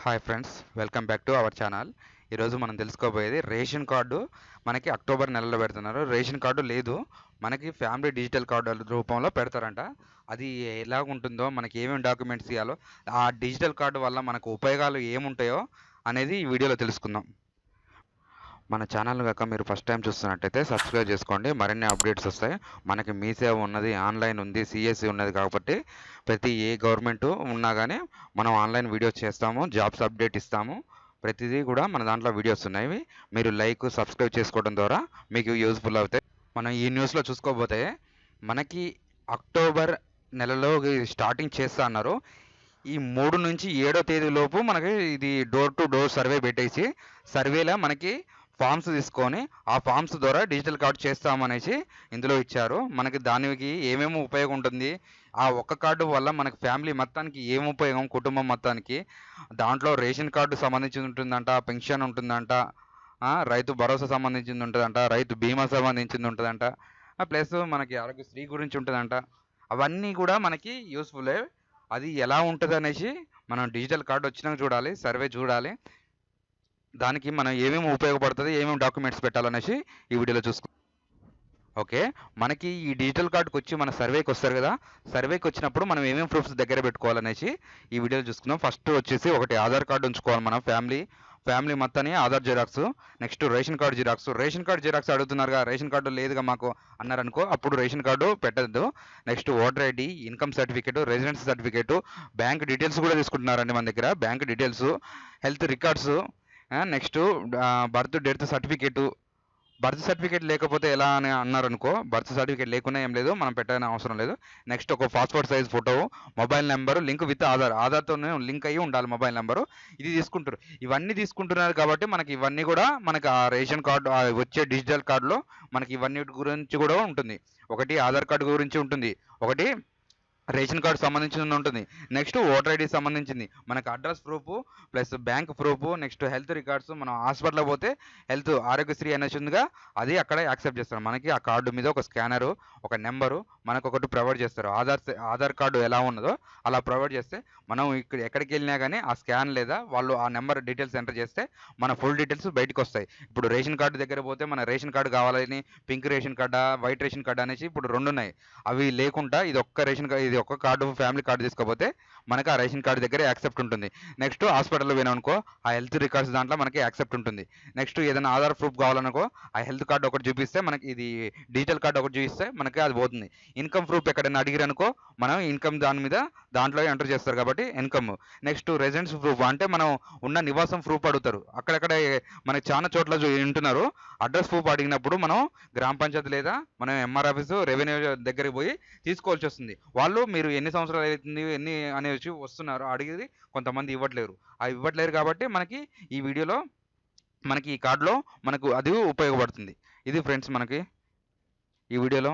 Hi friends, welcome back to our channel. ఈరోజు మనం తెలుసుకోబోయేది ration card మనకి అక్టోబర్ నెలలో పెడుతున్నారు. రేషన్ కార్డు లేదు, మనకి ఫ్యామిలీ డిజిటల్ కార్డు రూపంలో పెడతారంట. అది ఎలా ఉంటుందో, మనకి ఏమేమి డాక్యుమెంట్స్ ఇవ్వాలో, ఆ డిజిటల్ కార్డు వల్ల మనకు ఉపయోగాలు ఏముంటాయో అనేది ఈ వీడియోలో తెలుసుకుందాం. మన ఛానల్ కనుక మీరు ఫస్ట్ టైం చూస్తున్నట్టయితే సబ్స్క్రైబ్ చేసుకోండి, మరిన్ని అప్డేట్స్ వస్తాయి. మనకి మీ సేవ ఉన్నది, ఆన్లైన్ ఉంది, సిఎస్సి ఉన్నది కాబట్టి ప్రతి ఏ గవర్నమెంట్ ఉన్నా కానీ మనం ఆన్లైన్ వీడియోస్ చేస్తాము, జాబ్స్ అప్డేట్ ఇస్తాము. ప్రతిదీ కూడా మన దాంట్లో వీడియోస్ ఉన్నాయి. మీరు లైక్ సబ్స్క్రైబ్ చేసుకోవడం ద్వారా మీకు యూజ్ఫుల్ అవుతాయి. మనం ఈ న్యూస్లో చూసుకోకపోతే మనకి అక్టోబర్ నెలలో స్టార్టింగ్ చేస్తా అన్నారు. ఈ 3 నుంచి 7వ తేదీ లోపు మనకి ఇది డోర్ టు డోర్ సర్వే పెట్టేసి సర్వేలో మనకి ఫామ్స్ తీసుకొని ఆ ఫామ్స్ ద్వారా డిజిటల్ కార్డు చేస్తామనేసి ఇందులో ఇచ్చారు. మనకి దానికి ఏమేమి ఉపయోగం ఉంటుంది, ఆ ఒక్క కార్డు వల్ల మనకి ఫ్యామిలీ మొత్తానికి ఏం ఉపయోగం, కుటుంబం మొత్తానికి దాంట్లో రేషన్ కార్డు సంబంధించి ఉంటుందంట, పెన్షన్ ఉంటుందంట, రైతు భరోసా సంబంధించింది ఉంటుందంట, రైతు బీమా సంబంధించింది ఉంటుందంట, ప్లస్ మనకి ఆరోగ్యశ్రీ గురించి ఉంటుందంట. అవన్నీ కూడా మనకి యూస్ఫుల్లే. అది ఎలా ఉంటుంది అనేసి మనం డిజిటల్ కార్డు వచ్చినాక చూడాలి, సర్వే చూడాలి. దానికి మనం ఏమేమి ఉపయోగపడుతుంది, ఏమేమి డాక్యుమెంట్స్ పెట్టాలనేసి ఈ వీడియోలో చూసుకుందాం. ఓకే, మనకి ఈ డిజిటల్ కార్డుకి వచ్చి మన సర్వేకి వస్తారు కదా, సర్వేకి వచ్చినప్పుడు మనం ఏమేమి ప్రూఫ్స్ దగ్గర పెట్టుకోవాలనేసి ఈ వీడియోలో చూసుకుందాం. ఫస్ట్ వచ్చేసి ఒకటి ఆధార్ కార్డు ఉంచుకోవాలి మనం, ఫ్యామిలీ మొత్తాన్ని Aadhaar xerox. Next ration card xerox. Ration card xerox అడుగుతున్నారుగా, రేషన్ కార్డు లేదుగా మాకు అన్నారనుకో, అప్పుడు రేషన్ కార్డు పెట్టద్దు. Next voter ID, income certificate, residence certificate, bank details కూడా తీసుకుంటున్నారండి మన దగ్గర. Bank details, health records, next death certificate. Birth certificate లేకపోతే ఎలా అని అన్నారనుకో, బర్త్ సర్టిఫికేట్ లేకున్నా ఏం లేదు, మనం పెట్టాలని అవసరం లేదు. నెక్స్ట్ ఒక passport size photo, mobile number link with ఆధార్తోనే లింక్ అయ్యి ఉండాలి మొబైల్ నెంబరు. ఇది తీసుకుంటారు. ఇవన్నీ తీసుకుంటున్నారు కాబట్టి మనకి ఇవన్నీ కూడా మనకి ఆ రేషన్ కార్డు వచ్చే డిజిటల్ కార్డులో మనకి ఇవన్నీ గురించి కూడా ఉంటుంది. ఒకటి ఆధార్ కార్డు గురించి ఉంటుంది, ఒకటి రేషన్ కార్డు సంబంధించింది ఉంటుంది, నెక్స్ట్ ఓటర్ ఐడి సంబంధించింది, మనకు address proof plus bank proof, next health records. మనం హాస్పిటల్కి పోతే హెల్త్ ఆరోగ్యశ్రీ అనేసి ఉందిగా, అది అక్కడ యాక్సెప్ట్ చేస్తారు. మనకి ఆ కార్డు మీద ఒక స్కానరు, ఒక నెంబరు మనకు ఒకటి ప్రొవైడ్ చేస్తారు. ఆధార్ కార్డు ఎలా ఉన్నదో అలా ప్రొవైడ్ చేస్తే మనం ఇక్కడ ఎక్కడికి వెళ్ళినా కానీ ఆ స్కాన్ లేదా వాళ్ళు ఆ నెంబర్ డీటెయిల్స్ ఎంటర్ చేస్తే మన ఫుల్ డీటెయిల్స్ బయటకు వస్తాయి. ఇప్పుడు రేషన్ కార్డు దగ్గర పోతే మన రేషన్ కార్డు కావాలని పింక్ రేషన్ కార్డా, వైట్ రేషన్ కార్డు అనేసి ఇప్పుడు 2 ఉన్నాయి. అవి లేకుండా ఇది ఒక్క రేషన్ కార్డు, ఇది ఒక్క కార్డు, ఫ్యామిలీ కార్డు తీసుకోపోతే మనకి ఆ రేషన్ కార్డు దగ్గర యాక్సెప్ట్ ఉంటుంది. నెక్స్ట్ హాస్పిటల్లో పోయినామనుకో, ఆ హెల్త్ రికార్డ్స్ దాంట్లో మనకి యాక్సెప్ట్ ఉంటుంది. నెక్స్ట్ ఏదైనా ఆధార్ ప్రూఫ్ కావాలనుకో, ఆ హెల్త్ కార్డు ఒకటి చూపిస్తే మనకి, ఇది డిజిటల్ కార్డు ఒకటి చూపిస్తే మనకి అది పోతుంది. ఇన్కమ్ ప్రూఫ్ ఎక్కడైనా అడిగిరనుకో, మనం ఇన్కమ్ దాని మీద దాంట్లో ఎంటర్ చేస్తారు కాబట్టి ఇన్కమ్. నెక్స్ట్ రెసిడెన్స్ ప్రూఫ్ అంటే మనం ఉన్న నివాసం ప్రూఫ్ అడుగుతారు. అక్కడక్కడ మనకి చాలా చోట్ల వింటున్నారు, అడ్రస్ ప్రూఫ్ అడిగినప్పుడు మనం గ్రామ పంచాయతీ లేదా మనం ఎంఆర్ ఆఫీసు, రెవెన్యూ దగ్గరికి పోయి తీసుకోవాల్సి వస్తుంది. వాళ్ళు మీరు ఎన్ని సంవత్సరాలు అవుతుంది ఎన్ని అనేసి వస్తున్నారు అడిగేది, కొంతమంది ఇవ్వట్లేరు. అవి ఇవ్వట్లేరు కాబట్టి మనకి ఈ వీడియోలో మనకి ఈ కార్డులో మనకు అది ఉపయోగపడుతుంది. ఇది ఫ్రెండ్స్ మనకి ఈ వీడియోలో